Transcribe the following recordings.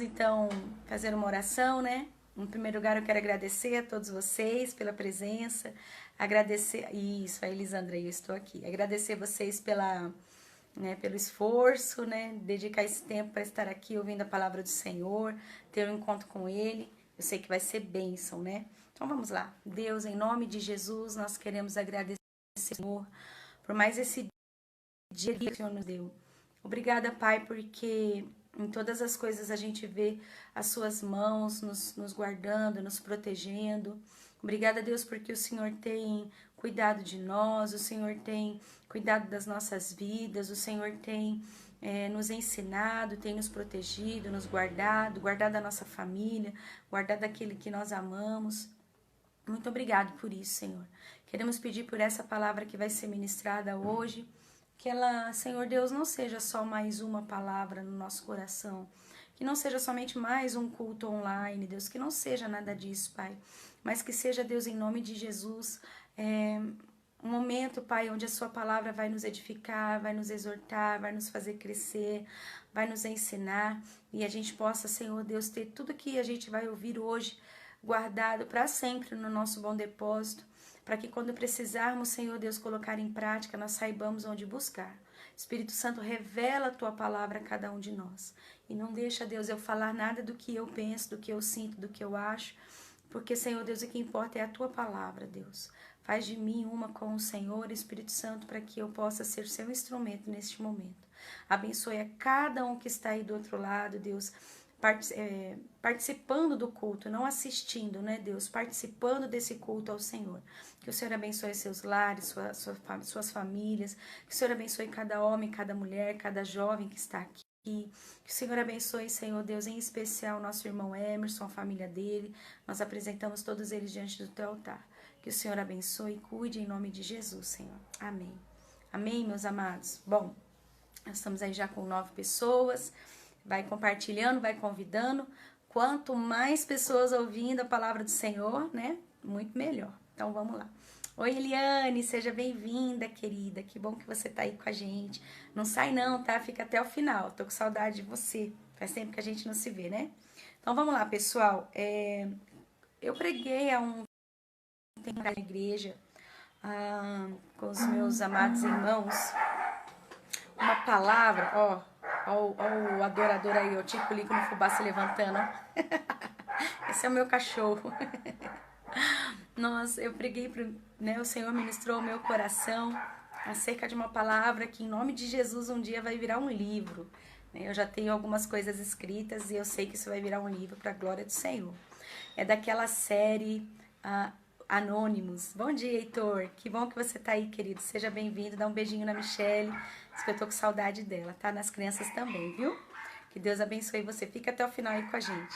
então fazer uma oração, né? Em primeiro lugar, eu quero agradecer a todos vocês pela presença, agradecer, isso, a Elisandra, eu estou aqui, agradecer vocês pelo esforço, né? Dedicar esse tempo para estar aqui ouvindo a palavra do Senhor, ter um encontro com Ele, eu sei que vai ser bênção, né? Então vamos lá, Deus, em nome de Jesus, nós queremos agradecer, Senhor, por mais esse dia que o Senhor nos deu. Obrigada, Pai, porque em todas as coisas a gente vê as suas mãos nos guardando, nos protegendo. Obrigada, Deus, porque o Senhor tem cuidado de nós, o Senhor tem cuidado das nossas vidas, o Senhor tem nos ensinado, tem nos protegido, nos guardado a nossa família, guardado aquele que nós amamos. Muito obrigado por isso, Senhor. Queremos pedir por essa palavra que vai ser ministrada hoje, que ela, Senhor Deus, não seja só mais uma palavra no nosso coração, que não seja somente mais um culto online, Deus, que não seja nada disso, Pai, mas que seja, Deus, em nome de Jesus, um momento, Pai, onde a sua palavra vai nos edificar, vai nos exortar, vai nos fazer crescer, vai nos ensinar, e a gente possa, Senhor Deus, ter tudo que a gente vai ouvir hoje guardado para sempre no nosso bom depósito, para que quando precisarmos, Senhor Deus, colocar em prática, nós saibamos onde buscar. Espírito Santo, revela a tua palavra a cada um de nós. E não deixa, Deus, eu falar nada do que eu penso, do que eu sinto, do que eu acho, porque, Senhor Deus, o que importa é a tua palavra, Deus. Faz de mim uma com o Senhor, Espírito Santo, para que eu possa ser seu instrumento neste momento. Abençoe a cada um que está aí do outro lado, Deus, participando do culto, não assistindo, né, Deus? Participando desse culto ao Senhor. Que o Senhor abençoe seus lares, suas famílias. Que o Senhor abençoe cada homem, cada mulher, cada jovem que está aqui. Que o Senhor abençoe, Senhor Deus, em especial nosso irmão Emerson, a família dele. Nós apresentamos todos eles diante do teu altar. Que o Senhor abençoe e cuide em nome de Jesus, Senhor. Amém. Amém, meus amados. Bom, nós estamos aí já com 9 pessoas. Vai compartilhando, vai convidando. Quanto mais pessoas ouvindo a palavra do Senhor, né? Muito melhor. Então, vamos lá. Oi, Eliane, seja bem-vinda, querida. Que bom que você tá aí com a gente. Não sai não, tá? Fica até o final. Tô com saudade de você. Faz tempo que a gente não se vê, né? Então, vamos lá, pessoal. Eu preguei há um tempo na igreja com os meus amados irmãos uma palavra, ó o adorador aí, o Tico-Lico no fubá se levantando. Esse é o meu cachorro. Eu preguei, né, o Senhor ministrou o meu coração acerca de uma palavra que em nome de Jesus um dia vai virar um livro. Eu já tenho algumas coisas escritas e eu sei que isso vai virar um livro para a glória do Senhor. É daquela série Anônimos. Bom dia, Heitor. Que bom que você tá aí, querido. Seja bem-vindo. Dá um beijinho na Michelle. Diz que eu tô com saudade dela, tá? Nas crianças também, viu? Que Deus abençoe você. Fica até o final aí com a gente.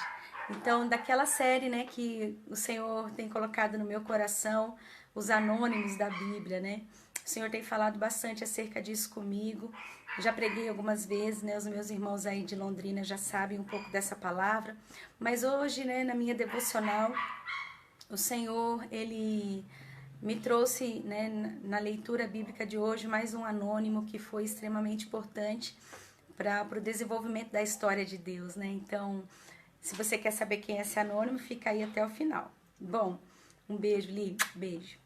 Então, daquela série, né, que o Senhor tem colocado no meu coração, os anônimos da Bíblia, né? O Senhor tem falado bastante acerca disso comigo. Já preguei algumas vezes, né? Os meus irmãos aí de Londrina já sabem um pouco dessa palavra. Mas hoje, né, na minha devocional, o Senhor, Ele me trouxe, né, na leitura bíblica de hoje, mais um anônimo que foi extremamente importante para o desenvolvimento da história de Deus, né? Então, se você quer saber quem é esse anônimo, fica aí até o final. Bom, um beijo, Li, beijo.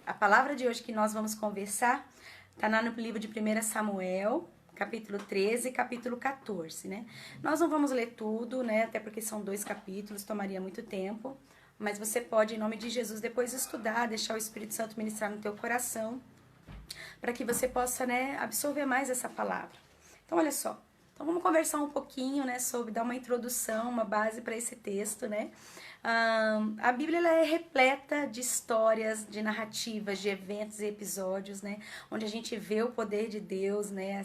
A palavra de hoje que nós vamos conversar está no livro de 1 Samuel, capítulo 13 e capítulo 14, né? Nós não vamos ler tudo, né? Até porque são 2 capítulos, tomaria muito tempo. Mas você pode, em nome de Jesus, depois estudar, deixar o Espírito Santo ministrar no teu coração, para que você possa, né, absorver mais essa palavra. Então, olha só. Então, vamos conversar um pouquinho, né, sobre dar uma introdução, uma base para esse texto, né? A Bíblia ela é repleta de histórias, de narrativas, de eventos e episódios, né? Onde a gente vê o poder de Deus, né?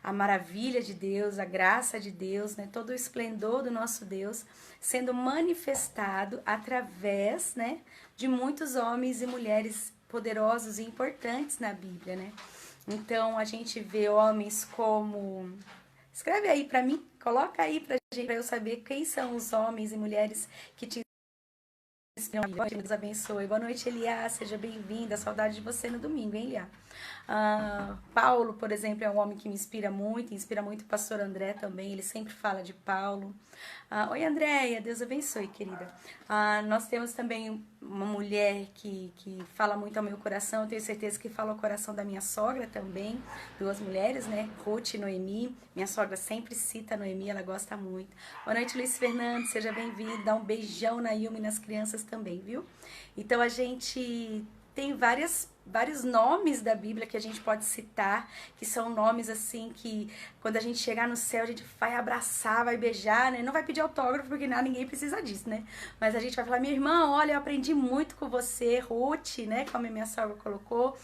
A maravilha de Deus, a graça de Deus, né? Todo o esplendor do nosso Deus sendo manifestado através, né, de muitos homens e mulheres poderosos e importantes na Bíblia, né? Então, a gente vê homens como... Escreve aí pra mim, coloca aí pra gente, pra eu saber quem são os homens e mulheres que te inspiram. Deus abençoe. Boa noite, Eliá, seja bem-vinda. Saudade de você no domingo, hein, Eliá? Paulo, por exemplo, é um homem que me inspira muito o pastor André também, ele sempre fala de Paulo. Oi, Andréia, Deus abençoe, querida. Nós temos também uma mulher que fala muito ao meu coração, eu tenho certeza que fala ao coração da minha sogra também, duas mulheres, né, Ruth e Noemi. Minha sogra sempre cita a Noemi, ela gosta muito. Boa noite, Luiz Fernando, seja bem-vindo, dá um beijão na Yumi e nas crianças também, viu? Então a gente tem vários nomes da Bíblia que a gente pode citar, que são nomes assim que quando a gente chegar no céu a gente vai abraçar, vai beijar, né? Não vai pedir autógrafo porque ninguém precisa disso, né? Mas a gente vai falar, minha irmã, olha, eu aprendi muito com você, Ruth, né? Como a minha sogra colocou.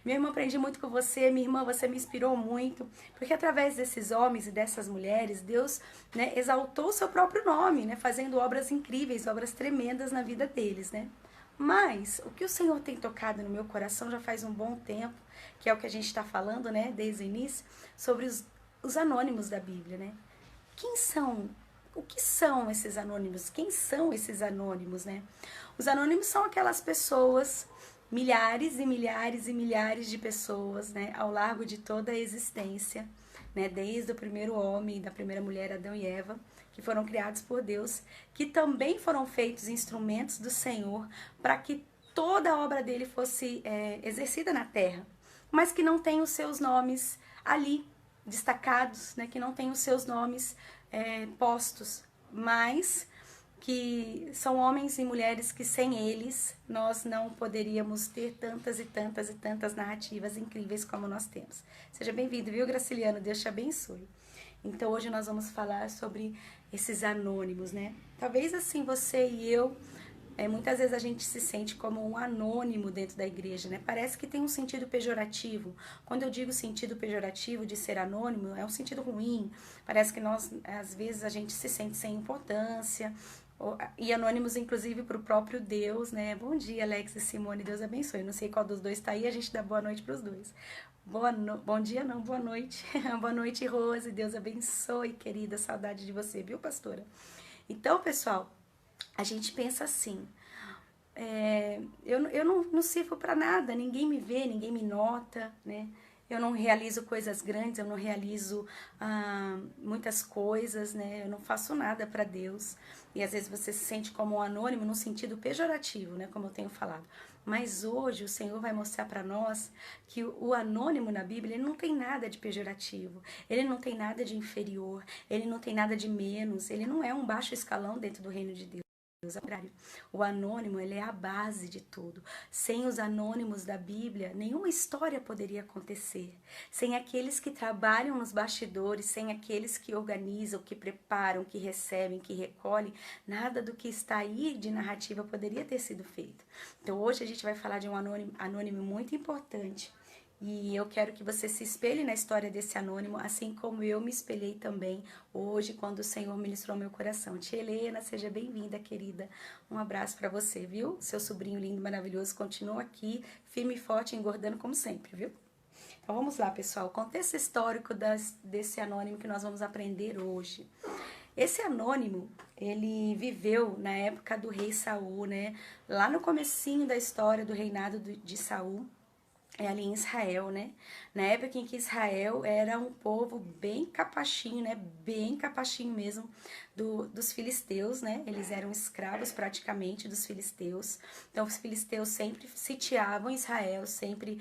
Minha irmã, aprendi muito com você, minha irmã, você me inspirou muito. Porque através desses homens e dessas mulheres, Deus, né, exaltou o seu próprio nome, né? Fazendo obras incríveis, obras tremendas na vida deles, né? Mas o que o Senhor tem tocado no meu coração já faz um bom tempo, que é o que a gente está falando, né, desde o início, sobre os anônimos da Bíblia, né? Quem são? O que são esses anônimos? Quem são esses anônimos, né? Os anônimos são aquelas pessoas, milhares e milhares e milhares de pessoas, né, ao largo de toda a existência, né, desde o primeiro homem e da primeira mulher, Adão e Eva, que foram criados por Deus, que também foram feitos instrumentos do Senhor para que toda a obra dele fosse exercida na terra, mas que não tem os seus nomes ali destacados, né, que não tem os seus nomes postos, mas que são homens e mulheres que sem eles nós não poderíamos ter tantas e tantas e tantas narrativas incríveis como nós temos. Seja bem-vindo, viu, Graciliano? Deus te abençoe. Então hoje nós vamos falar sobre esses anônimos, né? Talvez assim você e eu, muitas vezes a gente se sente como um anônimo dentro da igreja, né? Parece que tem um sentido pejorativo. Quando eu digo sentido pejorativo de ser anônimo, é um sentido ruim. Parece que nós, às vezes, a gente se sente sem importância. E anônimos, inclusive, para o próprio Deus, né? Bom dia, Alex e Simone, Deus abençoe. Não sei qual dos dois está aí, a gente dá boa noite para os dois. Bom dia, não, boa noite. Boa noite, Rose, Deus abençoe, querida, saudade de você, viu, pastora? Então, pessoal, a gente pensa assim, eu não sirvo para nada, ninguém me vê, ninguém me nota, né? Eu não realizo coisas grandes, eu não realizo muitas coisas, né? Eu não faço nada para Deus. E às vezes você se sente como um anônimo no sentido pejorativo, né? Como eu tenho falado. Mas hoje o Senhor vai mostrar para nós que o anônimo na Bíblia ele não tem nada de pejorativo, ele não tem nada de inferior, ele não tem nada de menos, ele não é um baixo escalão dentro do reino de Deus. Ao contrário, o anônimo ele é a base de tudo. Sem os anônimos da Bíblia, nenhuma história poderia acontecer. Sem aqueles que trabalham nos bastidores, sem aqueles que organizam, que preparam, que recebem, que recolhem, nada do que está aí de narrativa poderia ter sido feito. Então hoje a gente vai falar de um anônimo muito importante. E eu quero que você se espelhe na história desse anônimo, assim como eu me espelhei também hoje, quando o Senhor ministrou meu coração. Tia Helena, seja bem-vinda, querida. Um abraço para você, viu? Seu sobrinho lindo, maravilhoso, continua aqui, firme e forte, engordando como sempre, viu? Então vamos lá, pessoal. O contexto histórico desse anônimo que nós vamos aprender hoje. Esse anônimo, ele viveu na época do rei Saul, né? Lá no comecinho da história do reinado de Saul. Ali em Israel, né? Na época em que Israel era um povo bem capachinho, né? Bem capachinho mesmo dos filisteus, né? Eles eram escravos praticamente dos filisteus. Então os filisteus sempre sitiavam Israel, sempre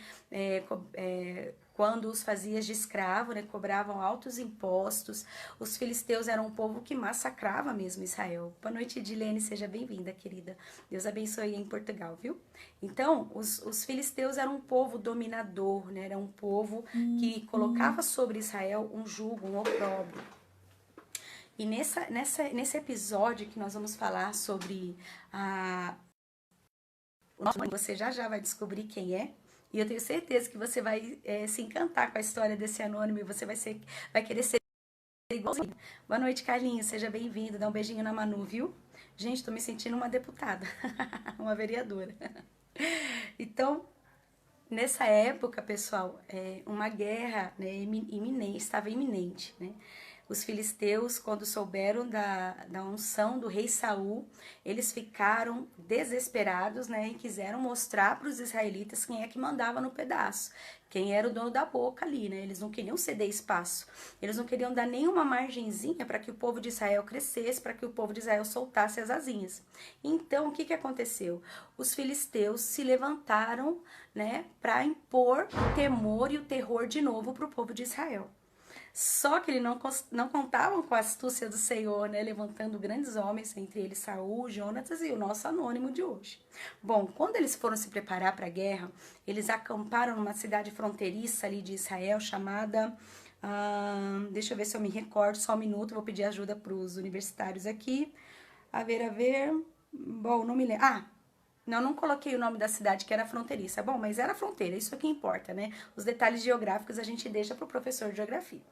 quando os fazias de escravo, né, cobravam altos impostos. Os filisteus eram um povo que massacrava mesmo Israel. Boa noite, Edilene, seja bem-vinda, querida. Deus abençoe em Portugal, viu? Então, os filisteus eram um povo dominador, né? Era um povo que colocava sobre Israel um jugo, um opróbrio. E nesse episódio que nós vamos falar sobre você já vai descobrir quem é. E eu tenho certeza que você vai se encantar com a história desse anônimo e você vai querer ser igualzinho. Boa noite, Carlinhos, seja bem-vindo. Dá um beijinho na Manu, viu? Gente, tô me sentindo uma deputada, uma vereadora. Então, nessa época, pessoal, uma guerra, né, estava iminente, né? Os filisteus, quando souberam da unção do rei Saul, eles ficaram desesperados, né? E quiseram mostrar para os israelitas quem é que mandava no pedaço. Quem era o dono da boca ali, né? Eles não queriam ceder espaço. Eles não queriam dar nenhuma margenzinha para que o povo de Israel crescesse, para que o povo de Israel soltasse as asinhas. Então, o que que aconteceu? Os filisteus se levantaram, né, para impor o temor e o terror de novo para o povo de Israel. Só que eles não contavam com a astúcia do Senhor, né? Levantando grandes homens, entre eles Saul, Jonatas e o nosso anônimo de hoje. Bom, quando eles foram se preparar para a guerra, eles acamparam numa cidade fronteiriça ali de Israel chamada... deixa eu ver se eu me recordo, só um minuto, vou pedir ajuda para os universitários aqui. A ver. Bom, não me lembro. Não coloquei o nome da cidade que era fronteiriça. Bom, mas era fronteira, isso é que importa, né? Os detalhes geográficos a gente deixa para o professor de geografia.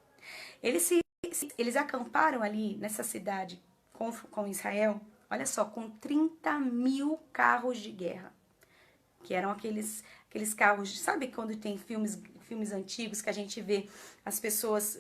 Eles acamparam ali nessa cidade com Israel, olha só, com 30 mil carros de guerra. Que eram aqueles carros, sabe quando tem filmes antigos que a gente vê as pessoas,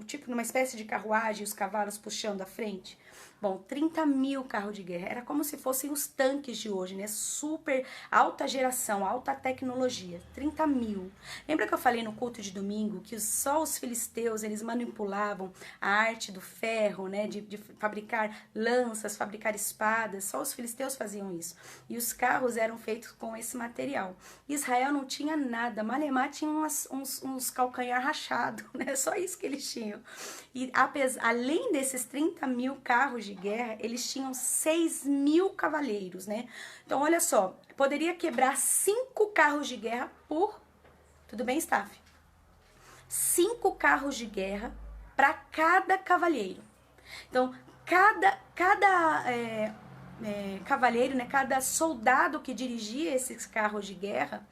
tipo numa espécie de carruagem, os cavalos puxando à frente? Bom, 30 mil carros de guerra, era como se fossem os tanques de hoje, né? Super alta geração, alta tecnologia, 30 mil. Lembra que eu falei no culto de domingo que só os filisteus, eles manipulavam a arte do ferro, né? De fabricar lanças, fabricar espadas, só os filisteus faziam isso. E os carros eram feitos com esse material. Israel não tinha nada, Malemar tinha uns calcanhar rachado, né? Só isso que eles tinham. E além desses 30 mil carros de guerra, eles tinham 6 mil cavaleiros, né? Então, olha só, poderia quebrar 5 carros de guerra por... Tudo bem, staff? 5 carros de guerra para cada cavaleiro. Então, cada cavaleiro, né? Cada soldado que dirigia esses carros de guerra...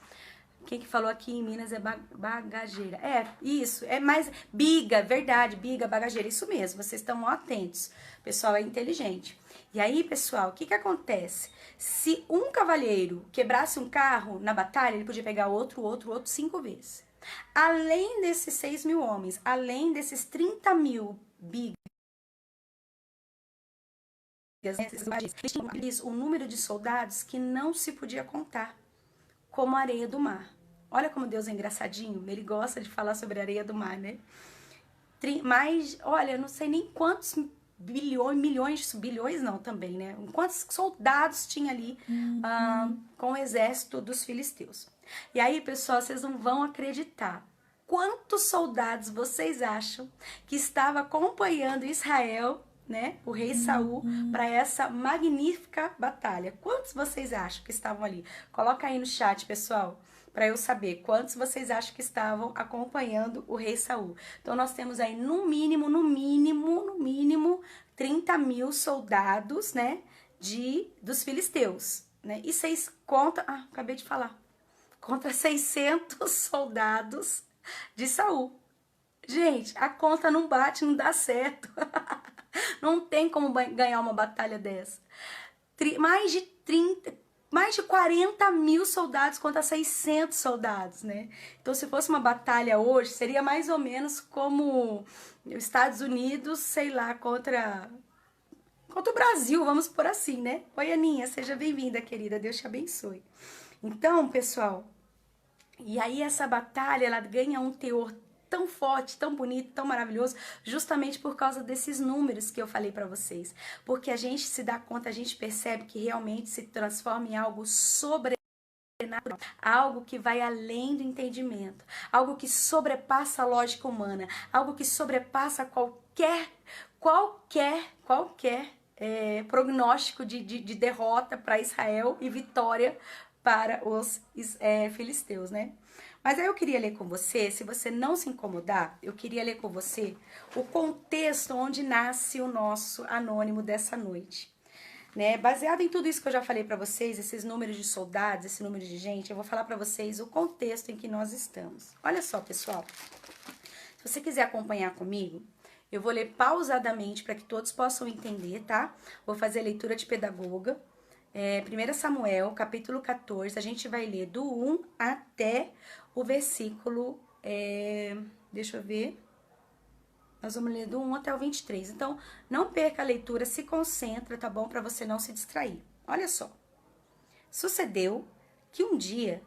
Quem que falou aqui em Minas é bagageira. Isso, é mais biga, verdade, biga, bagageira, isso mesmo, vocês estão atentos. O pessoal é inteligente. E aí, pessoal, o que que acontece? Se um cavalheiro quebrasse um carro na batalha, ele podia pegar outro 5 vezes. Além desses 6 mil homens, além desses 30 mil bigas, um número de soldados que não se podia contar, como a areia do mar. Olha como Deus é engraçadinho, ele gosta de falar sobre a areia do mar, né? Mas, olha, não sei nem quantos bilhões não também, né? Quantos soldados tinha ali com o exército dos filisteus. E aí, pessoal, vocês não vão acreditar. Quantos soldados vocês acham que estava acompanhando Israel, né, o rei Saul, para essa magnífica batalha? Quantos vocês acham que estavam ali? Coloca aí no chat, pessoal, para eu saber quantos vocês acham que estavam acompanhando o rei Saul. Então, nós temos aí no mínimo 30 mil soldados, né, dos filisteus, né? E vocês contam, acabei de falar, contra 600 soldados de Saul. Gente, a conta não bate, não dá certo. Não tem como ganhar uma batalha dessa. Mais de 40 mil soldados contra 600 soldados, né? Então, se fosse uma batalha hoje, seria mais ou menos como os Estados Unidos, sei lá, contra o Brasil, vamos por assim, né? Oi, Aninha, seja bem-vinda, querida. Deus te abençoe. Então, pessoal, e aí essa batalha, ela ganha um teor tão forte, tão bonito, tão maravilhoso, justamente por causa desses números que eu falei para vocês. Porque a gente se dá conta, a gente percebe que realmente se transforma em algo sobrenatural, algo que vai além do entendimento, algo que sobrepassa a lógica humana, algo que sobrepassa qualquer prognóstico de derrota para Israel e vitória para os filisteus, né? Mas aí eu queria ler com você, se você não se incomodar, eu queria ler com você o contexto onde nasce o nosso anônimo dessa noite, né? Baseado em tudo isso que eu já falei para vocês, esses números de soldados, esse número de gente, eu vou falar para vocês o contexto em que nós estamos. Olha só, pessoal, se você quiser acompanhar comigo, eu vou ler pausadamente para que todos possam entender, tá? Vou fazer a leitura de pedagoga. 1 Samuel, capítulo 14, a gente vai ler do 1 até o versículo, deixa eu ver, Nós vamos ler do 1 até o 23. Então, não perca a leitura, se concentra, tá bom? Para você não se distrair. Olha só. Sucedeu que um dia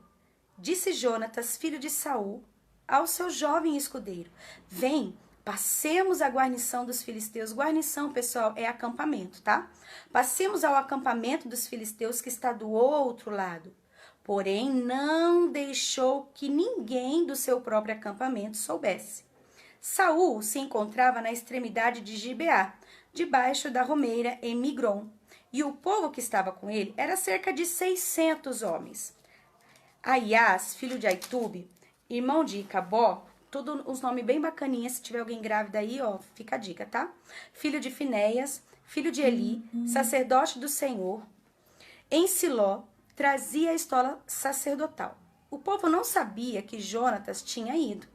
disse Jonatas, filho de Saul, ao seu jovem escudeiro: vem, passemos a guarnição dos filisteus. Guarnição, pessoal, é acampamento, tá? Passemos ao acampamento dos filisteus que está do outro lado. Porém, não deixou que ninguém do seu próprio acampamento soubesse. Saul se encontrava na extremidade de Gibeá, debaixo da romeira em Migron, e o povo que estava com ele era cerca de 600 homens. Aias, filho de Aitube, irmão de Icabó, todos os nomes bem bacaninhas, se tiver alguém grávida aí, ó, fica a dica, tá? Filho de Finéias, filho de Eli, sacerdote do Senhor, em Siló, trazia a estola sacerdotal. O povo não sabia que Jonatas tinha ido.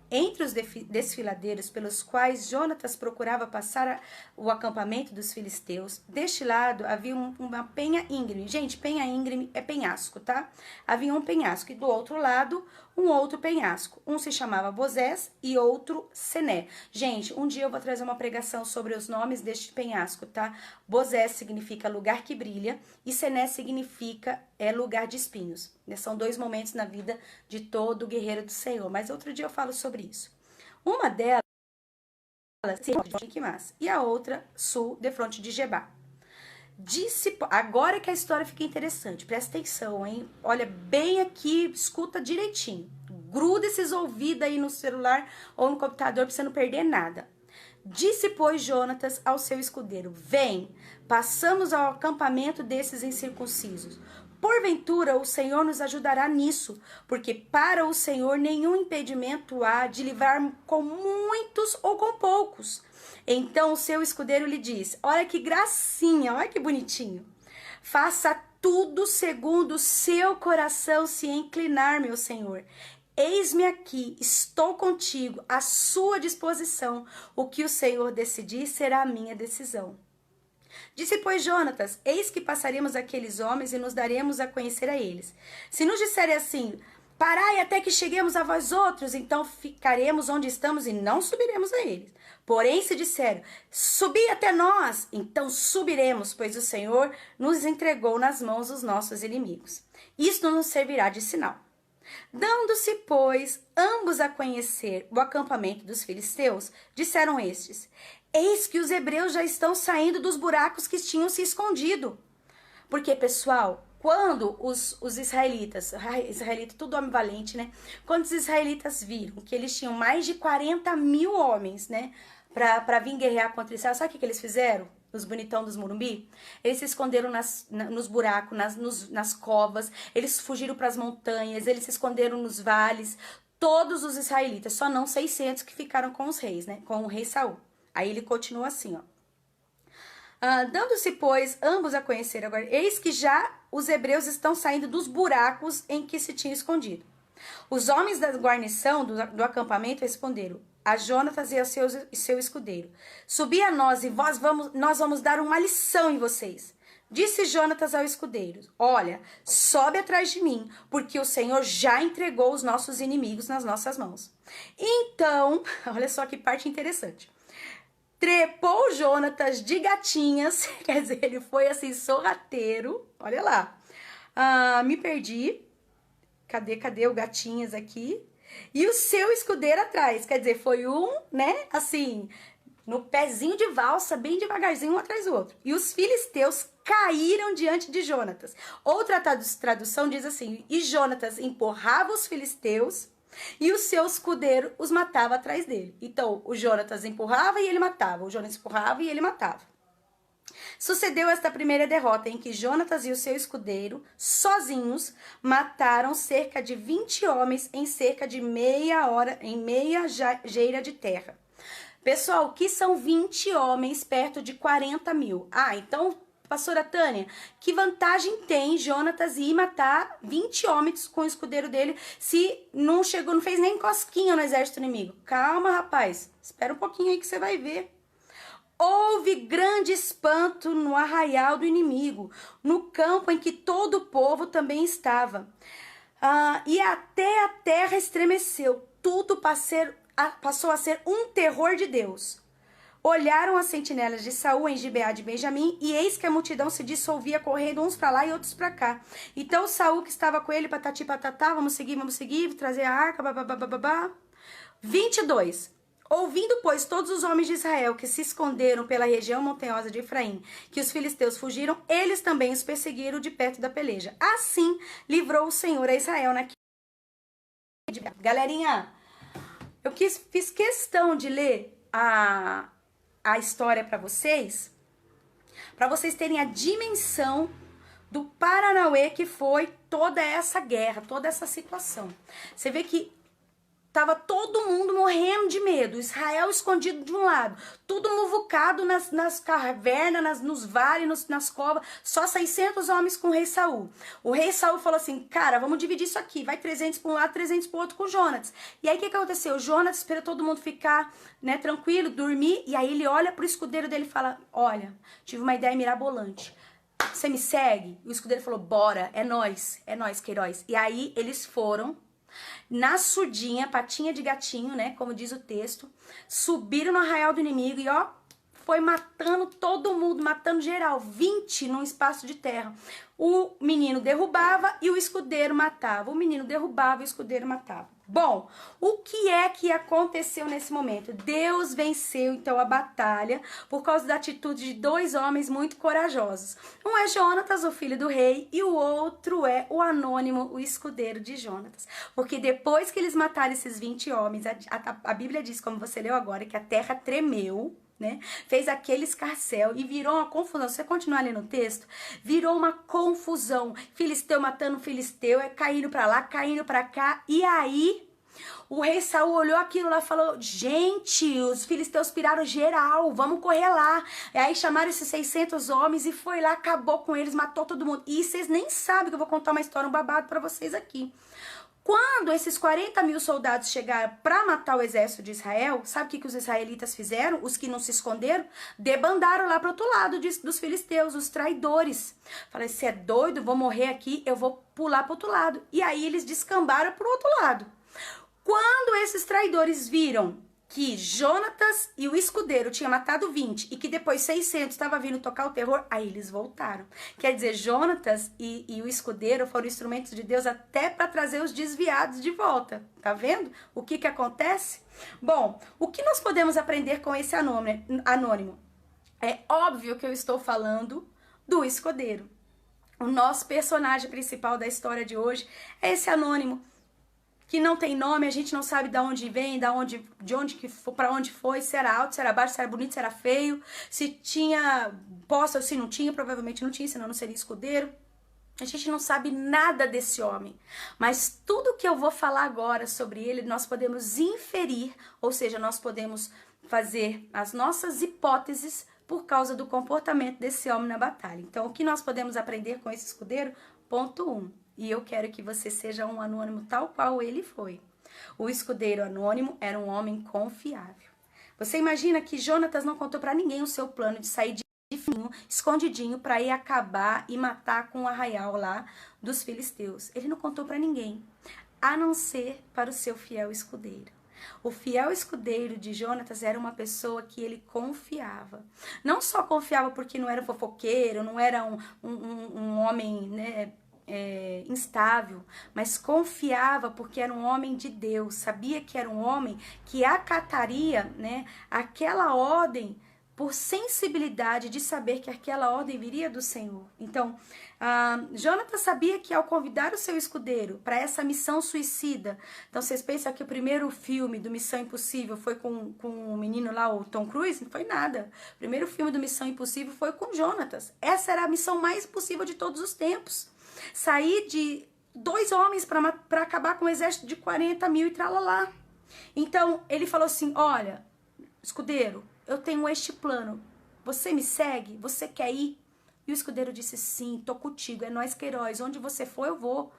Entre os desfiladeiros pelos quais Jonatas procurava passar o acampamento dos filisteus, deste lado havia uma penha íngreme. Gente, penha íngreme é penhasco, tá? Havia um penhasco e do outro lado um outro penhasco. Um se chamava Bozés e outro Sené. Gente, um dia eu vou trazer uma pregação sobre os nomes deste penhasco, tá? Bozés significa lugar que brilha e Sené significa lugar de espinhos. São dois momentos na vida de todo guerreiro do Senhor, mas outro dia eu falo sobre isso. Uma delas de Quimas e a outra sul, de fronte de Gebá. Agora que a história fica interessante, presta atenção, hein? Olha bem aqui, escuta direitinho. Gruda esses ouvidos aí no celular ou no computador pra você não perder nada. Disse, pois, Jonatas ao seu escudeiro: vem, passamos ao acampamento desses incircuncisos. Porventura o Senhor nos ajudará nisso, porque para o Senhor nenhum impedimento há de livrar com muitos ou com poucos. Então o seu escudeiro lhe disse: olha que gracinha, olha que bonitinho. Faça tudo segundo o seu coração se inclinar, meu Senhor. Eis-me aqui, estou contigo, à sua disposição. O que o Senhor decidir será a minha decisão. Disse, pois, Jonatas: eis que passaremos aqueles homens e nos daremos a conhecer a eles. Se nos disserem assim: parai até que cheguemos a vós outros, então ficaremos onde estamos e não subiremos a eles. Porém, se disseram: subi até nós, então subiremos, pois o Senhor nos entregou nas mãos os nossos inimigos. Isto nos servirá de sinal. Dando-se, pois, ambos a conhecer o acampamento dos filisteus, disseram estes: eis que os hebreus já estão saindo dos buracos que tinham se escondido. Porque, pessoal, quando os israelitas, tudo homem valente, né? Quando os israelitas viram que eles tinham mais de 40 mil homens, né? Pra vir guerrear contra Israel, sabe o que eles fizeram? Os bonitão dos Morumbi? Eles se esconderam nos buracos, nas covas, eles fugiram para as montanhas, eles se esconderam nos vales. Todos os israelitas, só não 600 que ficaram com os reis, né? Com o rei Saul. Aí ele continua assim, ó. Dando-se, pois, ambos a conhecer agora, eis que já os hebreus estão saindo dos buracos em que se tinham escondido. Os homens da guarnição do acampamento responderam a Jonatas e ao seu escudeiro: subi a nós e nós vamos dar uma lição em vocês. Disse Jonatas ao escudeiro: olha, sobe atrás de mim, porque o Senhor já entregou os nossos inimigos nas nossas mãos. Então, olha só que parte interessante. Trepou Jonatas de gatinhas, quer dizer, ele foi assim, sorrateiro. Olha lá. Me perdi. Cadê o gatinhas aqui? E o seu escudeiro atrás, quer dizer, foi né, assim, no pezinho de valsa, bem devagarzinho, um atrás do outro. E os filisteus caíram diante de Jonatas. Outra tradução diz assim: e Jonatas empurrava os filisteus e o seu escudeiro os matava atrás dele. Então, o Jonatas empurrava e ele matava. O Jonatas empurrava e ele matava. Sucedeu esta primeira derrota em que Jonatas e o seu escudeiro, sozinhos, mataram cerca de 20 homens em cerca de meia hora, em meia geira de terra. Pessoal, o que são 20 homens perto de 40 mil? Então, pastora Tânia, que vantagem tem Jonatas ir matar 20 homens com o escudeiro dele se não fez nem cosquinha no exército inimigo? Calma, rapaz, espera um pouquinho aí que você vai ver. Houve grande espanto no arraial do inimigo, no campo em que todo o povo também estava. E até a terra estremeceu. Tudo passou a ser um terror de Deus. Olharam as sentinelas de Saul em Gibeá de Benjamim, e eis que a multidão se dissolvia, correndo uns para lá e outros para cá. Então Saul, que estava com ele, patati patatá, vamos seguir, trazer a arca, babá. 22. Ouvindo, pois, todos os homens de Israel que se esconderam pela região montanhosa de Efraim, que os filisteus fugiram, eles também os perseguiram de perto da peleja. Assim livrou o Senhor a Israel naquele. Galerinha, eu fiz questão de ler a história para vocês terem a dimensão do Paranauê que foi toda essa guerra, toda essa situação. Você vê que tava todo mundo morrendo de medo, Israel escondido de um lado, tudo muvucado nas cavernas, nos vales, nas covas, só 600 homens com o rei Saul. O rei Saul falou assim, cara, vamos dividir isso aqui, vai 300 para um lado, 300 para o outro com Jonatas. E aí o que aconteceu? O Jonatas espera todo mundo ficar, né, tranquilo, dormir, e aí ele olha pro escudeiro dele e fala, olha, tive uma ideia mirabolante. Você me segue? E o escudeiro falou, bora, é nós, Queiroz. E aí eles foram na surdinha, patinha de gatinho, né, como diz o texto, subiram no arraial do inimigo e ó, foi matando todo mundo, matando geral, 20 num espaço de terra. O menino derrubava e o escudeiro matava. O menino derrubava e o escudeiro matava. Bom, o que é que aconteceu nesse momento? Deus venceu, então, a batalha por causa da atitude de dois homens muito corajosos. Um é Jonatas, o filho do rei, e o outro é o anônimo, o escudeiro de Jonatas. Porque depois que eles mataram esses 20 homens, a Bíblia diz, como você leu agora, que a terra tremeu, né? Fez aquele escarcéu e virou uma confusão. Se você continuar ali no texto, virou uma confusão. Filisteu matando filisteu, caindo pra lá, caindo pra cá. E aí, o rei Saul olhou aquilo lá e falou, gente, os filisteus piraram geral, vamos correr lá. E aí chamaram esses 600 homens e foi lá, acabou com eles, matou todo mundo. E vocês nem sabem que eu vou contar uma história, um babado pra vocês aqui. Quando esses 40 mil soldados chegaram para matar o exército de Israel, sabe o que os israelitas fizeram? Os que não se esconderam? Debandaram lá para o outro lado dos filisteus, os traidores. Falaram, você é doido? Vou morrer aqui, eu vou pular para o outro lado. E aí eles descambaram para o outro lado. Quando esses traidores viram que Jonatas e o escudeiro tinham matado 20 e que depois 600 estava vindo tocar o terror, aí eles voltaram. Quer dizer, Jonatas e o escudeiro foram instrumentos de Deus até para trazer os desviados de volta. Tá vendo o que acontece? Bom, o que nós podemos aprender com esse anônimo? É óbvio que eu estou falando do escudeiro. O nosso personagem principal da história de hoje é esse anônimo, que não tem nome, a gente não sabe de onde vem, para onde foi, se era alto, se era baixo, se era bonito, se era feio, se tinha posse ou se não tinha, provavelmente não tinha, senão não seria escudeiro. A gente não sabe nada desse homem, mas tudo que eu vou falar agora sobre ele, nós podemos inferir, ou seja, nós podemos fazer as nossas hipóteses por causa do comportamento desse homem na batalha. Então, o que nós podemos aprender com esse escudeiro? Ponto 1. E eu quero que você seja um anônimo tal qual ele foi. O escudeiro anônimo era um homem confiável. Você imagina que Jonatas não contou para ninguém o seu plano de sair de fininho, escondidinho, para ir acabar e matar com o arraial lá dos filisteus. Ele não contou para ninguém, a não ser para o seu fiel escudeiro. O fiel escudeiro de Jonatas era uma pessoa que ele confiava. Não só confiava porque não era fofoqueiro, não era um homem, né, instável, mas confiava porque era um homem de Deus, sabia que era um homem que acataria, né, aquela ordem por sensibilidade de saber que aquela ordem viria do Senhor. Então, Jonatas sabia que ao convidar o seu escudeiro para essa missão suicida, então vocês pensam que o primeiro filme do Missão Impossível foi com o menino lá, o Tom Cruise? Não foi nada. O primeiro filme do Missão Impossível foi com Jonatas. Essa era a missão mais impossível de todos os tempos. Sair de 2 homens para acabar com um exército de 40 mil e tralalá. Então, ele falou assim, olha, escudeiro, eu tenho este plano, você me segue? Você quer ir? E o escudeiro disse, sim, tô contigo, é nós Queiroz, onde você for eu vou.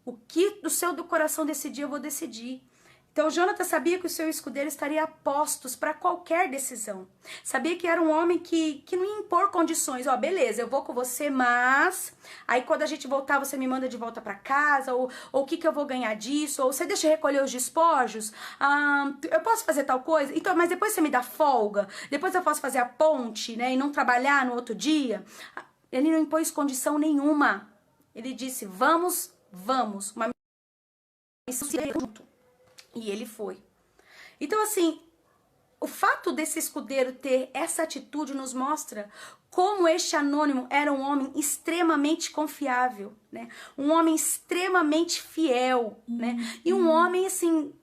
O que do seu do coração decidir, eu vou decidir. Então Jonathan sabia que o seu escudeiro estaria a postos para qualquer decisão. Sabia que era um homem que não ia impor condições. Ó, beleza, eu vou com você, mas aí quando a gente voltar você me manda de volta para casa, ou o que eu vou ganhar disso, ou você deixa eu recolher os despojos, eu posso fazer tal coisa, então, mas depois você me dá folga, depois eu posso fazer a ponte, né, e não trabalhar no outro dia. Ele não impôs condição nenhuma. Ele disse, vamos, uma missão junto. E ele foi. Então, assim, o fato desse escudeiro ter essa atitude nos mostra como este anônimo era um homem extremamente confiável, né? Um homem extremamente fiel, né? E um homem, assim,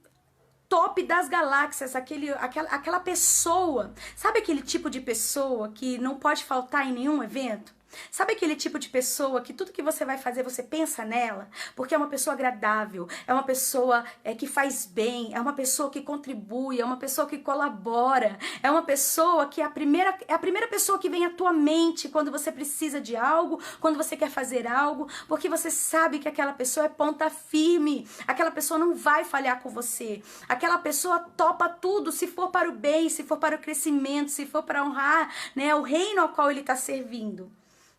top das galáxias, aquela pessoa, sabe aquele tipo de pessoa que não pode faltar em nenhum evento? Sabe aquele tipo de pessoa que tudo que você vai fazer, você pensa nela? Porque é uma pessoa agradável, é uma pessoa que faz bem, é uma pessoa que contribui, é uma pessoa que colabora, é uma pessoa que é a primeira pessoa que vem à tua mente quando você precisa de algo, quando você quer fazer algo, porque você sabe que aquela pessoa é ponta firme, aquela pessoa não vai falhar com você, aquela pessoa topa tudo, se for para o bem, se for para o crescimento, se for para honrar, né, o reino ao qual ele está servindo.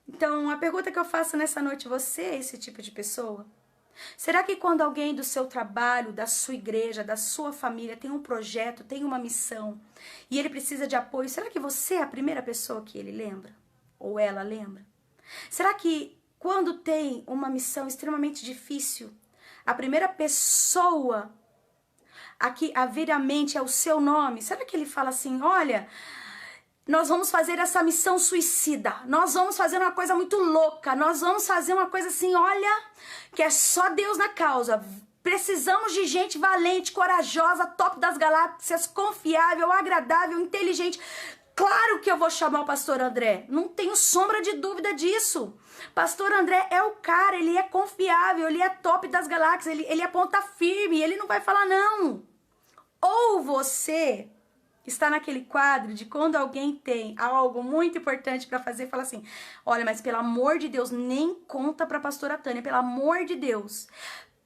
Então, a pergunta que eu faço nessa noite, você é esse tipo de pessoa? Será que quando alguém do seu trabalho, da sua igreja, da sua família tem um projeto, tem uma missão e ele precisa de apoio, será que você é a primeira pessoa que ele lembra? Ou ela lembra? Será que quando tem uma missão extremamente difícil, a primeira pessoa a vir à mente é o seu nome? Será que ele fala assim, olha, nós vamos fazer essa missão suicida, nós vamos fazer uma coisa muito louca, nós vamos fazer uma coisa assim, olha, que é só Deus na causa, precisamos de gente valente, corajosa, top das galáxias, confiável, agradável, inteligente. Claro que eu vou chamar o pastor André, não tenho sombra de dúvida disso. Pastor André é o cara, ele é confiável, ele é top das galáxias, ele é ponta firme, ele não vai falar não. Ou você está naquele quadro de quando alguém tem algo muito importante para fazer, fala assim, olha, mas pelo amor de Deus, nem conta pra pastora Tânia, pelo amor de Deus.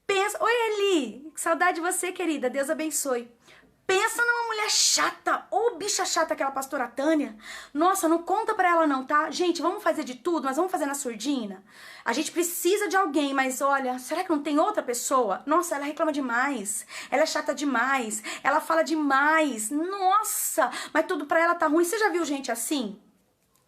Pensa, oi Eli, que saudade de você, querida, Deus abençoe. Pensa numa mulher chata, ou bicha chata aquela pastora Tânia. Nossa, não conta pra ela não, tá? Gente, vamos fazer de tudo, mas vamos fazer na surdina. A gente precisa de alguém, mas olha, será que não tem outra pessoa? Nossa, ela reclama demais, ela é chata demais, ela fala demais. Nossa, mas tudo pra ela tá ruim. Você já viu gente assim?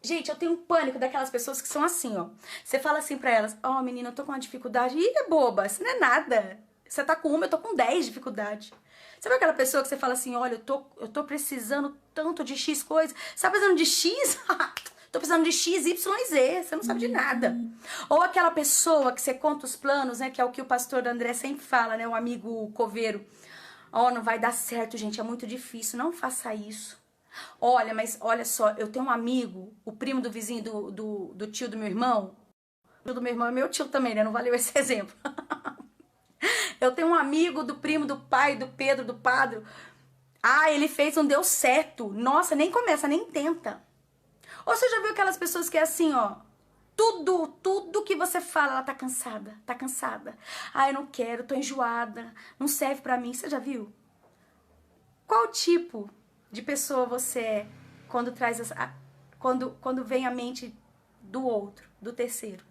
Gente, eu tenho um pânico daquelas pessoas que são assim, ó. Você fala assim pra elas, ó, menina, eu tô com uma dificuldade. Ih, é boba, isso não é nada. Você tá com uma, eu tô com 10 dificuldades. Sabe aquela pessoa que você fala assim, olha, eu tô precisando tanto de X coisa. Você tá precisando de X? Tô precisando de X, Y e Z. Você não sabe de nada. Ou aquela pessoa que você conta os planos, né? Que é o que o pastor André sempre fala, né? O amigo coveiro. Ó, não vai dar certo, gente. É muito difícil. Não faça isso. Olha, mas olha só. Eu tenho um amigo, o primo do vizinho do tio do meu irmão. O tio do meu irmão é meu tio também, né? Não valeu esse exemplo. Eu tenho um amigo do primo, do pai, do Pedro, do padre. Ah, ele fez, não deu certo. Nossa, nem começa, nem tenta. Ou você já viu aquelas pessoas que é assim, ó. Tudo que você fala, ela tá cansada, tá cansada. Ah, eu não quero, tô enjoada, não serve pra mim. Você já viu? Qual tipo de pessoa você é quando traz quando vem a mente do outro, do terceiro?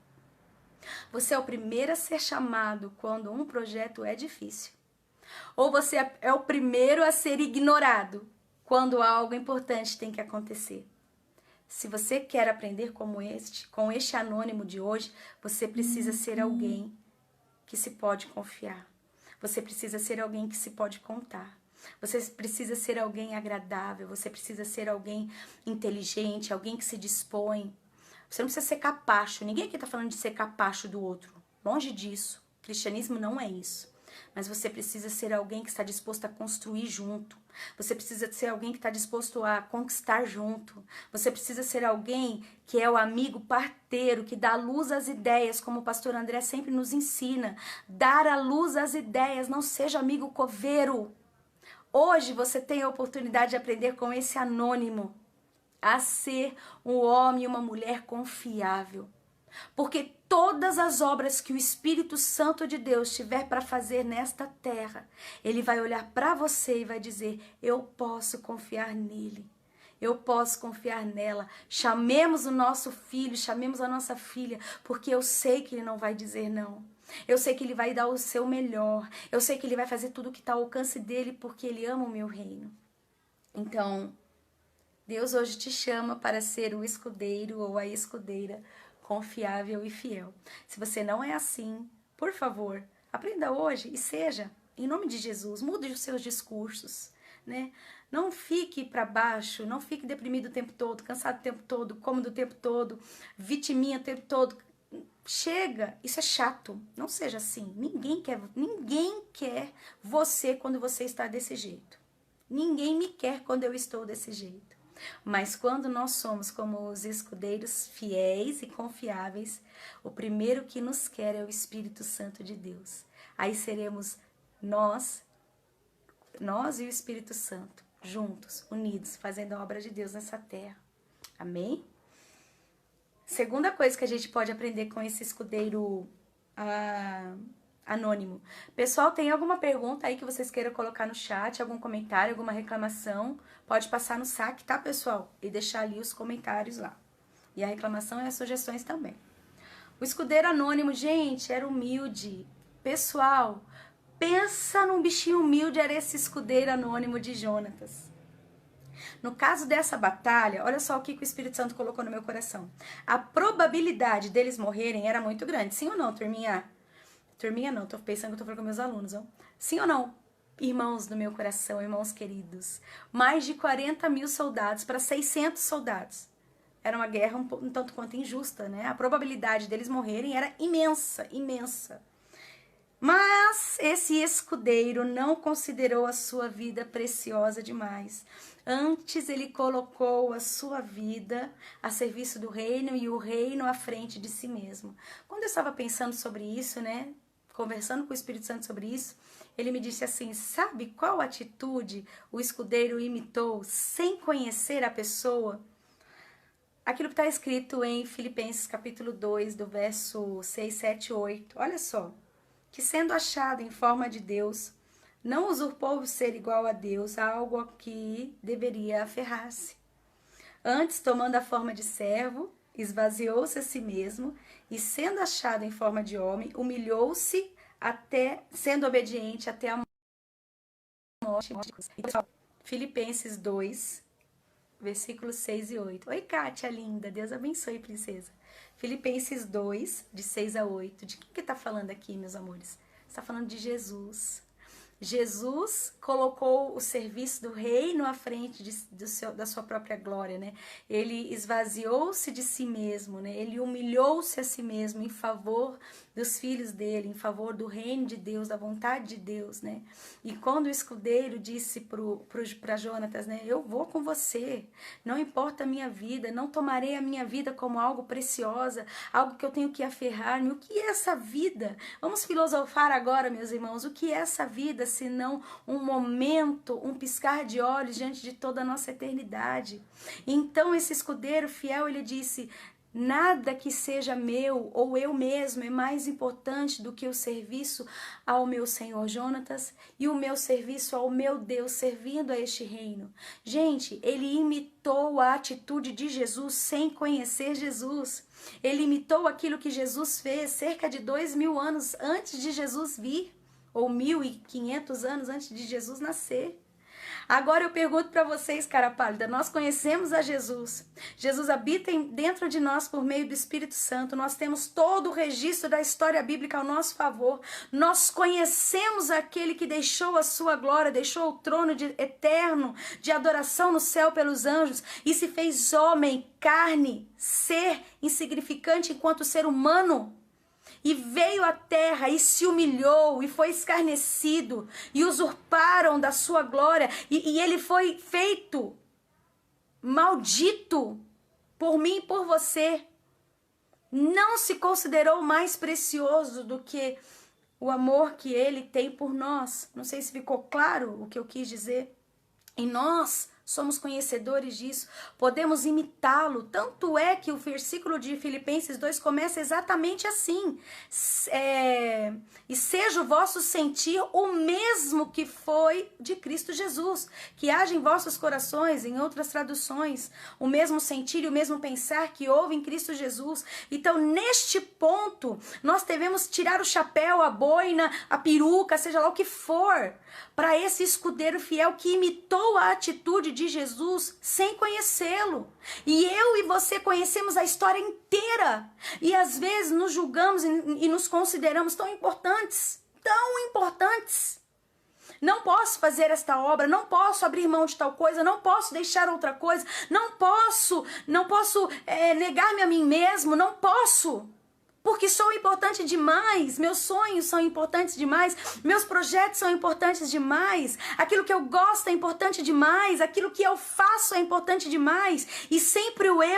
Você é o primeiro a ser chamado quando um projeto é difícil. Ou você é o primeiro a ser ignorado quando algo importante tem que acontecer. Se você quer aprender com este anônimo de hoje, você precisa ser alguém que se pode confiar. Você precisa ser alguém que se pode contar. Você precisa ser alguém agradável, você precisa ser alguém inteligente, alguém que se dispõe. Você não precisa ser capacho. Ninguém aqui está falando de ser capacho do outro. Longe disso. O cristianismo não é isso. Mas você precisa ser alguém que está disposto a construir junto. Você precisa ser alguém que está disposto a conquistar junto. Você precisa ser alguém que é o amigo parteiro, que dá luz às ideias, como o pastor André sempre nos ensina. Dar a luz às ideias, não seja amigo coveiro. Hoje você tem a oportunidade de aprender com esse anônimo a ser um homem e uma mulher confiável. Porque todas as obras que o Espírito Santo de Deus tiver para fazer nesta terra, ele vai olhar para você e vai dizer: eu posso confiar nele. Eu posso confiar nela. Chamemos o nosso filho, chamemos a nossa filha, porque eu sei que ele não vai dizer não. Eu sei que ele vai dar o seu melhor. Eu sei que ele vai fazer tudo que está ao alcance dele, porque ele ama o meu reino. Então, Deus hoje te chama para ser o escudeiro ou a escudeira confiável e fiel. Se você não é assim, por favor, aprenda hoje e seja, em nome de Jesus, mude os seus discursos, né? Não fique para baixo, não fique deprimido o tempo todo, cansado o tempo todo, cômodo o tempo todo, vitiminha o tempo todo. Chega, isso é chato. Não seja assim. Ninguém quer você quando você está desse jeito. Ninguém me quer quando eu estou desse jeito. Mas quando nós somos como os escudeiros fiéis e confiáveis, o primeiro que nos quer é o Espírito Santo de Deus. Aí seremos nós e o Espírito Santo, juntos, unidos, fazendo a obra de Deus nessa terra. Amém? Segunda coisa que a gente pode aprender com esse escudeiro anônimo. Pessoal, tem alguma pergunta aí que vocês queiram colocar no chat, algum comentário, alguma reclamação? Pode passar no saque, tá, pessoal? E deixar ali os comentários lá. E a reclamação e as sugestões também. O escudeiro anônimo, gente, era humilde. Pessoal, pensa num bichinho humilde, era esse escudeiro anônimo de Jonatas. No caso dessa batalha, olha só o que o Espírito Santo colocou no meu coração. A probabilidade deles morrerem era muito grande. Sim ou não, turminha? Turminha não, tô pensando que eu tô falando com meus alunos, ó. Sim ou não? Irmãos do meu coração, irmãos queridos. Mais de 40 mil soldados para 600 soldados. Era uma guerra um tanto quanto injusta, né? A probabilidade deles morrerem era imensa, imensa. Mas esse escudeiro não considerou a sua vida preciosa demais. Antes ele colocou a sua vida a serviço do reino e o reino à frente de si mesmo. Quando eu estava pensando sobre isso, né, conversando com o Espírito Santo sobre isso, ele me disse assim: sabe qual atitude o escudeiro imitou sem conhecer a pessoa? Aquilo que está escrito em Filipenses capítulo 2, do verso 6, 7, 8. Olha só. Que sendo achado em forma de Deus, não usurpou o ser igual a Deus, algo a que deveria aferrar-se. Antes, tomando a forma de servo, esvaziou-se a si mesmo, e sendo achado em forma de homem, humilhou-se até, sendo obediente até a morte. Filipenses 2, versículos 6 e 8. Oi, Kátia, linda. Deus abençoe, princesa. Filipenses 2, de 6 a 8. De quem que tá falando aqui, meus amores? Está falando de Jesus. Jesus colocou o serviço do reino à frente da sua própria glória, né? Ele esvaziou-se de si mesmo, né? Ele humilhou-se a si mesmo em favor dos filhos dele, em favor do reino de Deus, da vontade de Deus, né? E quando o escudeiro disse para Jonatas, né? Eu vou com você, não importa a minha vida, não tomarei a minha vida como algo preciosa, algo que eu tenho que aferrar-me. O que é essa vida? Vamos filosofar agora, meus irmãos, o que é essa vida, senão um momento, um piscar de olhos diante de toda a nossa eternidade. Então esse escudeiro fiel, ele disse: nada que seja meu ou eu mesmo é mais importante do que o serviço ao meu Senhor Jonatas e o meu serviço ao meu Deus, servindo a este reino. Gente, ele imitou a atitude de Jesus sem conhecer Jesus. Ele imitou aquilo que Jesus fez cerca de 2000 anos antes de Jesus vir, ou 1500 anos antes de Jesus nascer. Agora eu pergunto para vocês, cara pálida, nós conhecemos a Jesus. Jesus habita dentro de nós por meio do Espírito Santo. Nós temos todo o registro da história bíblica ao nosso favor. Nós conhecemos aquele que deixou a sua glória, deixou o trono eterno de adoração no céu pelos anjos e se fez homem, carne, ser insignificante enquanto ser humano. E veio à terra e se humilhou e foi escarnecido e usurparam da sua glória e ele foi feito maldito por mim e por você. Não se considerou mais precioso do que o amor que ele tem por nós. Não sei se ficou claro o que eu quis dizer. E nós somos conhecedores disso, podemos imitá-lo. Tanto é que o versículo de Filipenses 2 começa exatamente assim. E seja o vosso sentir o mesmo que foi de Cristo Jesus, que haja em vossos corações, em outras traduções, o mesmo sentir e o mesmo pensar que houve em Cristo Jesus. Então, neste ponto, nós devemos tirar o chapéu, a boina, a peruca, seja lá o que for, para esse escudeiro fiel que imitou a atitude de Jesus sem conhecê-lo. E eu e você conhecemos a história inteira. E às vezes nos julgamos e nos consideramos tão importantes. Tão importantes. Não posso fazer esta obra, não posso abrir mão de tal coisa, não posso deixar outra coisa, não posso negar-me a mim mesmo, não posso. Porque sou importante demais, meus sonhos são importantes demais, meus projetos são importantes demais, aquilo que eu gosto é importante demais, aquilo que eu faço é importante demais, e sempre o eu é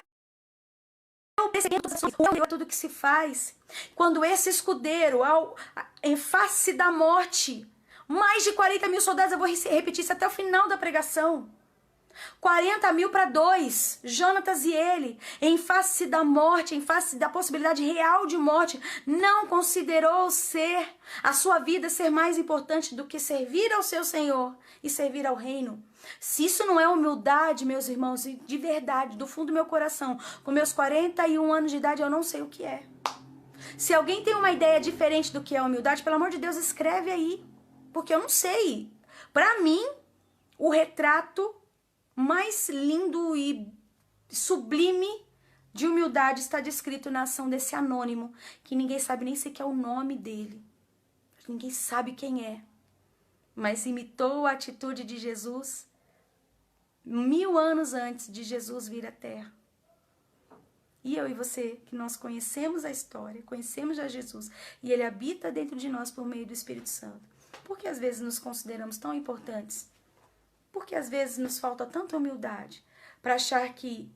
tudo que se faz. Quando esse escudeiro, em face da morte, mais de 40 mil soldados, eu vou repetir isso até o final da pregação, 40 mil para 2, Jonatas e ele, em face da morte, em face da possibilidade real de morte, não considerou a sua vida ser mais importante do que servir ao seu Senhor e servir ao reino. Se isso não é humildade, meus irmãos, de verdade, do fundo do meu coração, com meus 41 anos de idade, eu não sei o que é. Se alguém tem uma ideia diferente do que é humildade, pelo amor de Deus, escreve aí, porque eu não sei. Para mim, o retrato mais lindo e sublime de humildade está descrito na ação desse anônimo, que ninguém sabe nem sequer o nome dele. Ninguém sabe quem é. Mas imitou a atitude de Jesus 1000 anos antes de Jesus vir à Terra. E eu e você, que nós conhecemos a história, conhecemos já Jesus, e Ele habita dentro de nós por meio do Espírito Santo. Por que às vezes nos consideramos tão importantes? Porque às vezes nos falta tanta humildade para achar que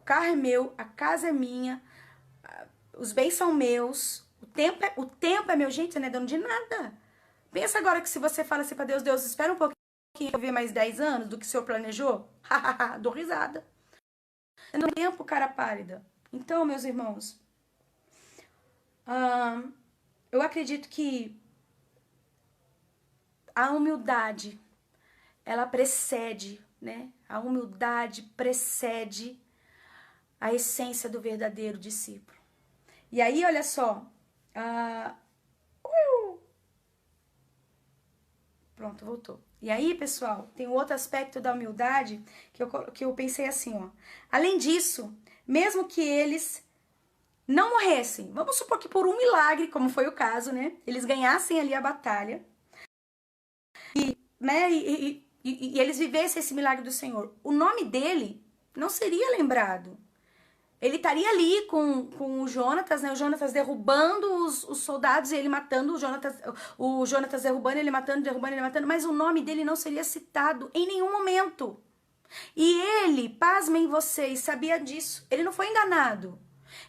o carro é meu, a casa é minha, os bens são meus, o tempo é meu. Gente, você não é dono de nada. Pensa agora que se você fala assim para Deus, Deus, espera um pouquinho, eu ver mais 10 anos do que o Senhor planejou. Dou risada. No tempo, cara pálida. Então, meus irmãos, eu acredito que a humildade, ela precede, né? A humildade precede a essência do verdadeiro discípulo. E aí, olha só. Pronto, voltou. E aí, pessoal, tem um outro aspecto da humildade que eu pensei assim, ó. Além disso, mesmo que eles não morressem, vamos supor que por um milagre, como foi o caso, né? Eles ganhassem ali a batalha. E eles vivessem esse milagre do Senhor. O nome dele não seria lembrado. Ele estaria ali com o Jonatas, né? O Jonatas derrubando os soldados e ele matando o Jonatas derrubando ele matando, mas o nome dele não seria citado em nenhum momento. E ele, pasmem vocês, sabia disso. Ele não foi enganado.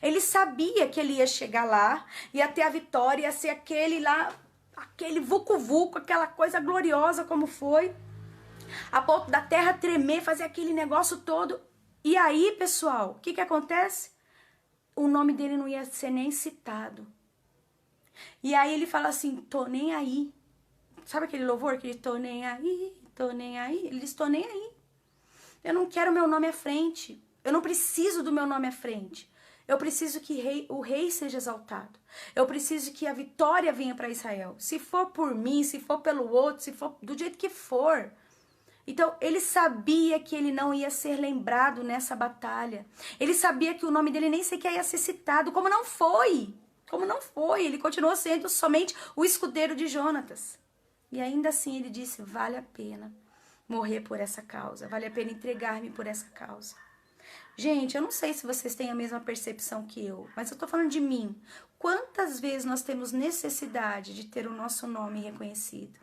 Ele sabia que ele ia chegar lá, ia ter a vitória, ia ser aquele lá, aquele vucu-vucu, aquela coisa gloriosa como foi, a ponto da terra tremer, fazer aquele negócio todo. E aí, pessoal, o que acontece? O nome dele não ia ser nem citado. E aí ele fala assim, tô nem aí. Sabe aquele louvor que ele tô nem aí, tô nem aí? Ele diz, tô nem aí. Eu não quero meu nome à frente. Eu não preciso do meu nome à frente. Eu preciso que o rei seja exaltado. Eu preciso que a vitória venha para Israel. Se for por mim, se for pelo outro, se for do jeito que for. Então, ele sabia que ele não ia ser lembrado nessa batalha. Ele sabia que o nome dele nem sequer ia ser citado, como não foi. Como não foi. Ele continuou sendo somente o escudeiro de Jonatas. E ainda assim ele disse, vale a pena morrer por essa causa. Vale a pena entregar-me por essa causa. Gente, eu não sei se vocês têm a mesma percepção que eu, mas eu tô falando de mim. Quantas vezes nós temos necessidade de ter o nosso nome reconhecido?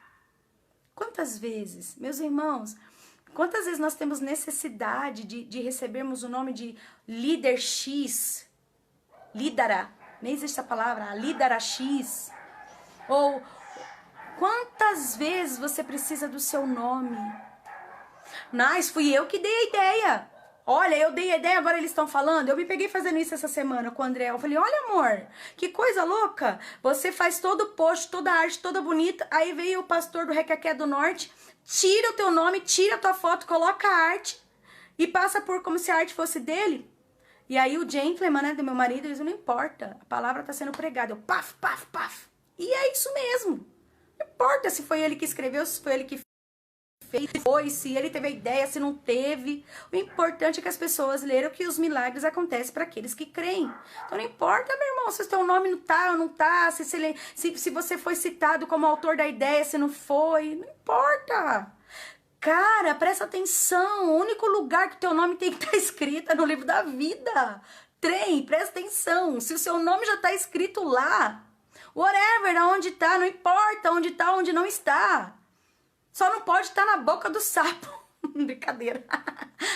Quantas vezes, meus irmãos, quantas vezes nós temos necessidade de recebermos o nome de líder X, lídera, nem existe a palavra, a lídera X, ou quantas vezes você precisa do seu nome? Mas fui eu que dei a ideia. Olha, eu dei a ideia, agora eles estão falando. Eu me peguei fazendo isso essa semana com o André. Eu falei, olha amor, que coisa louca. Você faz todo o post, toda a arte, toda bonita. Aí veio o pastor do Recaqué do Norte, tira o teu nome, tira a tua foto, coloca a arte e passa por como se a arte fosse dele. E aí o gentleman, né, do meu marido, ele diz, não importa, a palavra tá sendo pregada. Eu paf, paf, paf. E é isso mesmo. Não importa se foi ele que escreveu, se foi ele que fez, se ele teve a ideia, se não teve. O importante é que as pessoas leram que os milagres acontecem para aqueles que creem. Então não importa, meu irmão, se o seu nome não tá ou não tá, se você foi citado como autor da ideia, se não foi, não importa. Cara, presta atenção, o único lugar que o teu nome tem que estar escrito é no livro da vida. Trem, presta atenção, se o seu nome já está escrito lá, whatever, aonde tá, não importa onde tá, onde não está. Só não pode estar na boca do sapo. Brincadeira.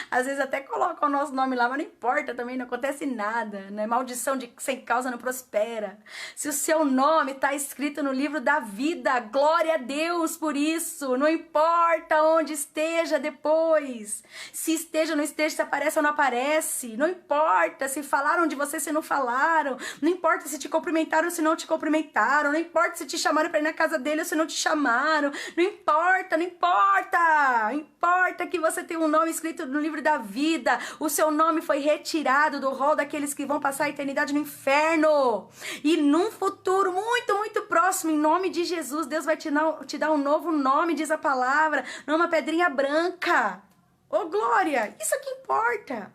Às vezes até colocam o nosso nome lá, mas não importa também, não acontece nada, né? Maldição de sem causa não prospera. Se o seu nome está escrito no livro da vida, glória a Deus por isso. Não importa onde esteja depois. Se esteja ou não esteja, se aparece ou não aparece. Não importa se falaram de você, se não falaram. Não importa se te cumprimentaram ou se não te cumprimentaram. Não importa se te chamaram para ir na casa dele ou se não te chamaram. Não importa, não importa. Importa que você tem um nome escrito no livro da vida. O seu nome foi retirado do rol daqueles que vão passar a eternidade no inferno. E num futuro muito, muito próximo, em nome de Jesus, Deus vai te dar um novo nome, diz a palavra, numa pedrinha branca. Ô, glória! Isso é que importa.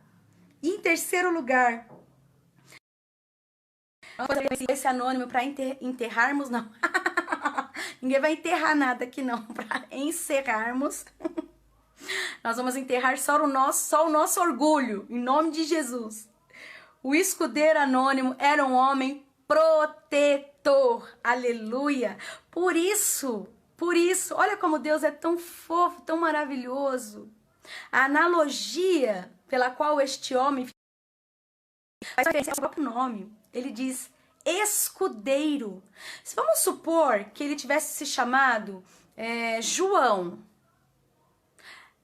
E em terceiro lugar, vamos fazer esse anônimo para enterrarmos, não. Ninguém vai enterrar nada aqui, não. Para encerrarmos. Nós vamos enterrar só o nosso orgulho, em nome de Jesus. O escudeiro anônimo era um homem protetor, aleluia. Por isso, olha como Deus é tão fofo, tão maravilhoso. A analogia pela qual este homem faz referência ao próprio nome, ele diz escudeiro. Vamos supor que ele tivesse se chamado João.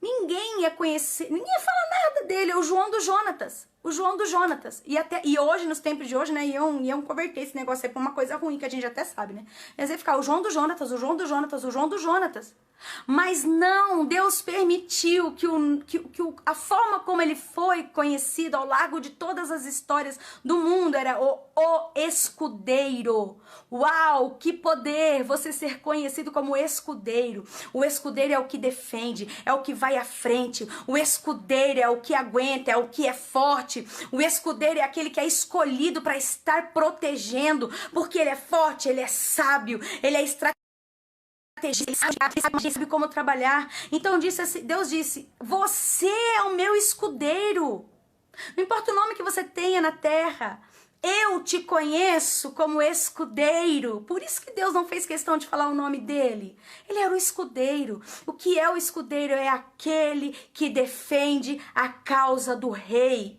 Ninguém ia conhecer, ninguém ia falar nada dele, é o João do Jonatas. O João do Jonatas. E hoje, nos tempos de hoje, né, iam converter esse negócio aí pra uma coisa ruim, que a gente até sabe, né? Mas ia ficar o João do Jonatas, o João do Jonatas, o João do Jonatas. Mas não, Deus permitiu que a forma como ele foi conhecido ao largo de todas as histórias do mundo era o escudeiro. Uau, que poder você ser conhecido como escudeiro. O escudeiro é o que defende, é o que vai à frente. O escudeiro é o que aguenta, é o que é forte. O escudeiro é aquele que é escolhido para estar protegendo, porque ele é forte, ele é sábio, ele é estratégico. Ele sabe como trabalhar. Então Deus disse, você é o meu escudeiro. Não importa o nome que você tenha na terra, eu te conheço como escudeiro. Por isso que Deus não fez questão de falar o nome dele. Ele era o escudeiro. O que é o escudeiro? É aquele que defende a causa do rei.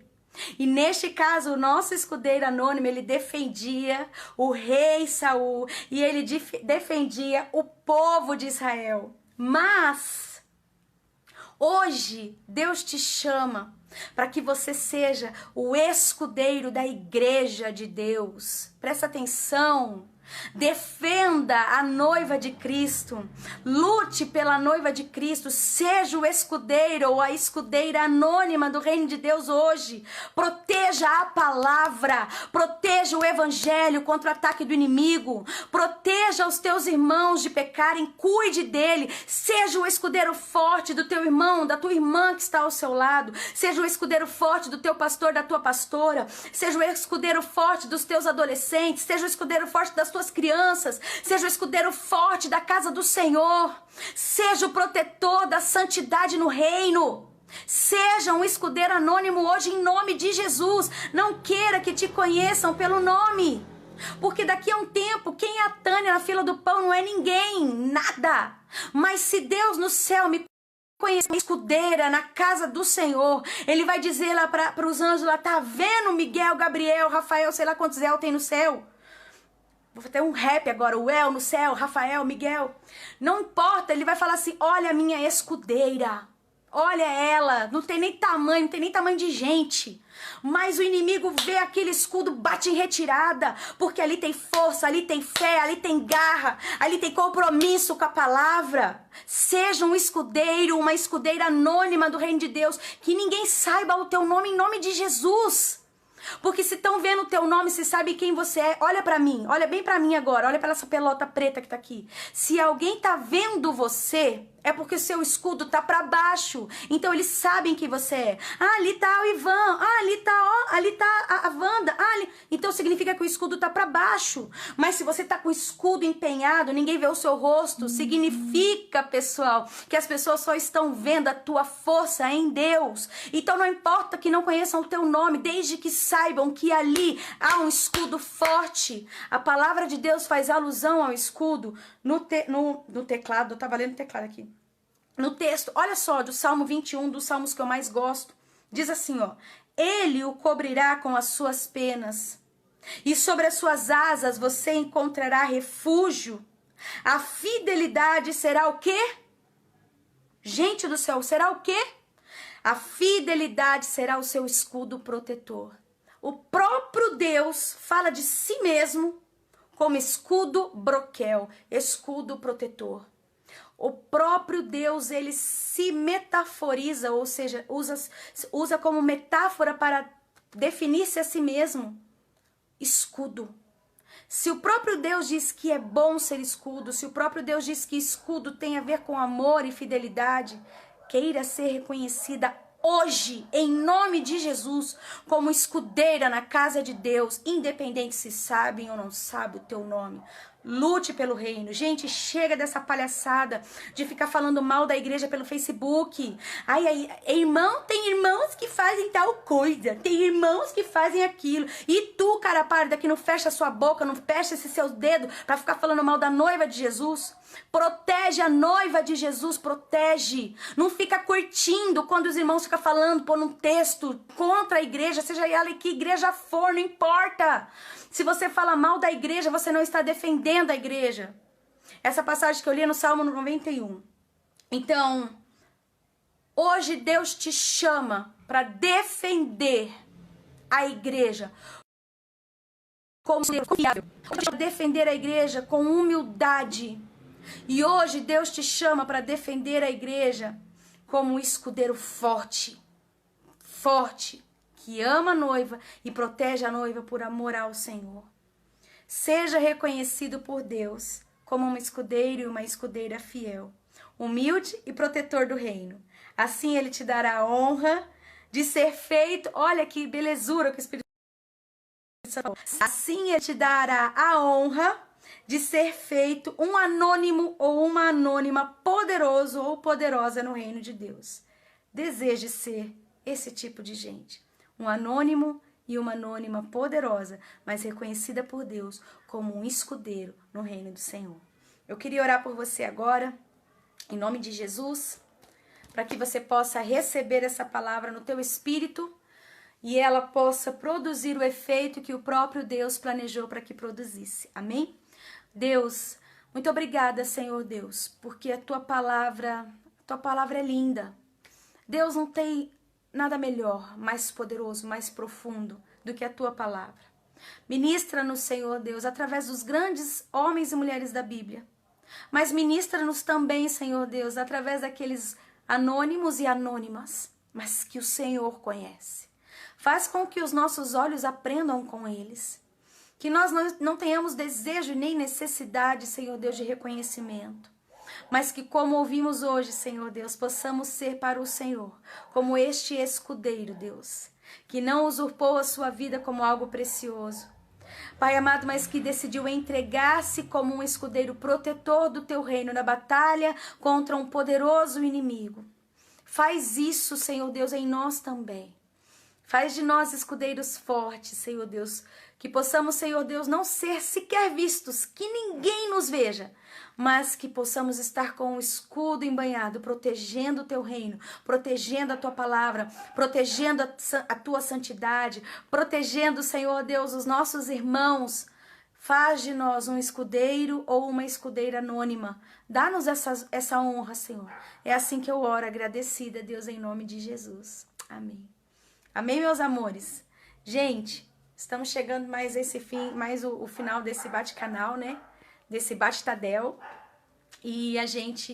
E neste caso, o nosso escudeiro anônimo, ele defendia o rei Saul e ele defendia o povo de Israel. Mas hoje Deus te chama para que você seja o escudeiro da igreja de Deus. Presta atenção. Defenda a noiva de Cristo, lute pela noiva de Cristo, seja o escudeiro ou a escudeira anônima do reino de Deus hoje. Proteja a palavra, proteja o evangelho contra o ataque do inimigo, proteja os teus irmãos de pecarem, cuide dele, seja o escudeiro forte do teu irmão, da tua irmã que está ao seu lado, seja o escudeiro forte do teu pastor, da tua pastora, seja o escudeiro forte dos teus adolescentes, seja o escudeiro forte das tuas crianças, seja o escudeiro forte da casa do Senhor, seja o protetor da santidade no reino, seja um escudeiro anônimo hoje em nome de Jesus. Não queira que te conheçam pelo nome, porque daqui a um tempo quem é a Tânia na fila do pão não é ninguém, nada, mas se Deus no céu me conhecer escudeira na casa do Senhor, ele vai dizer lá para os anjos lá, tá vendo Miguel, Gabriel, Rafael, sei lá quantos El tem no céu. Vou ter um rap agora, o El no céu, Rafael, Miguel. Não importa, ele vai falar assim, olha a minha escudeira. Olha ela, não tem nem tamanho de gente. Mas o inimigo vê aquele escudo, bate em retirada, porque ali tem força, ali tem fé, ali tem garra, ali tem compromisso com a palavra. Seja um escudeiro, uma escudeira anônima do reino de Deus, que ninguém saiba o teu nome em nome de Jesus. Porque se estão vendo o teu nome, se sabe quem você é, olha pra mim, olha bem pra mim agora, olha pra essa pelota preta que tá aqui. Se alguém tá vendo você, é porque o seu escudo tá pra baixo. Então eles sabem quem você é. Ah, ali tá o Ivan. Ah, ali tá a Wanda. Ah, ali... Então significa que o escudo tá pra baixo. Mas se você tá com o escudo empenhado, ninguém vê o seu rosto, significa, pessoal, que as pessoas só estão vendo a tua força em Deus. Então não importa que não conheçam o teu nome, desde que saibam que ali há um escudo forte. A palavra de Deus faz alusão ao escudo no teclado. Eu tava lendo o teclado aqui. No texto, olha só, do Salmo 21, dos salmos que eu mais gosto, diz assim, ó: Ele o cobrirá com as suas penas, e sobre as suas asas você encontrará refúgio. A fidelidade será o quê? Gente do céu, será o quê? A fidelidade será o seu escudo protetor. O próprio Deus fala de si mesmo como escudo broquel, escudo protetor. O próprio Deus, ele se metaforiza, ou seja, usa como metáfora para definir-se a si mesmo. Escudo. Se o próprio Deus diz que é bom ser escudo, se o próprio Deus diz que escudo tem a ver com amor e fidelidade, queira ser reconhecida hoje, em nome de Jesus, como escudeira na casa de Deus, independente se sabem ou não sabem o teu nome. Lute pelo reino. Gente, chega dessa palhaçada de ficar falando mal da igreja pelo Facebook. Tem irmãos que fazem tal coisa, tem irmãos que fazem aquilo. E tu, cara pálida, que não fecha sua boca, não fecha esses seus dedos pra ficar falando mal da noiva de Jesus. Protege a noiva de Jesus, protege. Não fica curtindo quando os irmãos ficam falando, pôr um texto contra a igreja, seja ela que igreja for, não importa. Se você fala mal da igreja, você não está defendendo a igreja. Essa passagem que eu li é no Salmo 91. Então, hoje Deus te chama para defender a igreja como confiável, para defender a igreja com humildade. E hoje Deus te chama para defender a igreja como um escudeiro forte, que ama a noiva e protege a noiva por amor ao Senhor. Seja reconhecido por Deus como um escudeiro e uma escudeira fiel, humilde e protetor do reino. Assim ele te dará a honra de ser feito, olha que belezura que o Espírito Santo falou. Assim ele te dará a honra de ser feito um anônimo ou uma anônima poderoso ou poderosa no reino de Deus. Deseje ser esse tipo de gente. Um anônimo e uma anônima poderosa, mas reconhecida por Deus como um escudeiro no reino do Senhor. Eu queria orar por você agora, em nome de Jesus, para que você possa receber essa palavra no teu espírito e ela possa produzir o efeito que o próprio Deus planejou para que produzisse. Amém? Deus, muito obrigada, Senhor Deus, porque a tua palavra é linda. Deus, não tem nada melhor, mais poderoso, mais profundo do que a tua palavra. Ministra-nos, Senhor Deus, através dos grandes homens e mulheres da Bíblia. Mas ministra-nos também, Senhor Deus, através daqueles anônimos e anônimas, mas que o Senhor conhece. Faz com que os nossos olhos aprendam com eles. Que nós não tenhamos desejo nem necessidade, Senhor Deus, de reconhecimento. Mas que, como ouvimos hoje, Senhor Deus, possamos ser para o Senhor como este escudeiro, Deus, que não usurpou a sua vida como algo precioso. Pai amado, mas que decidiu entregar-se como um escudeiro protetor do teu reino na batalha contra um poderoso inimigo. Faz isso, Senhor Deus, em nós também. Faz de nós escudeiros fortes, Senhor Deus, que possamos, Senhor Deus, não ser sequer vistos, que ninguém nos veja, mas que possamos estar com o escudo embanhado, protegendo o teu reino, protegendo a tua palavra, protegendo a tua santidade, protegendo, Senhor Deus, os nossos irmãos, Faz de nós um escudeiro ou uma escudeira anônima. Dá-nos essa honra, Senhor. É assim que eu oro, agradecida, Deus, em nome de Jesus. Amém. Amém, meus amores? Gente, estamos chegando mais o final desse bate-canal, né? Desse bate-tadel. E a gente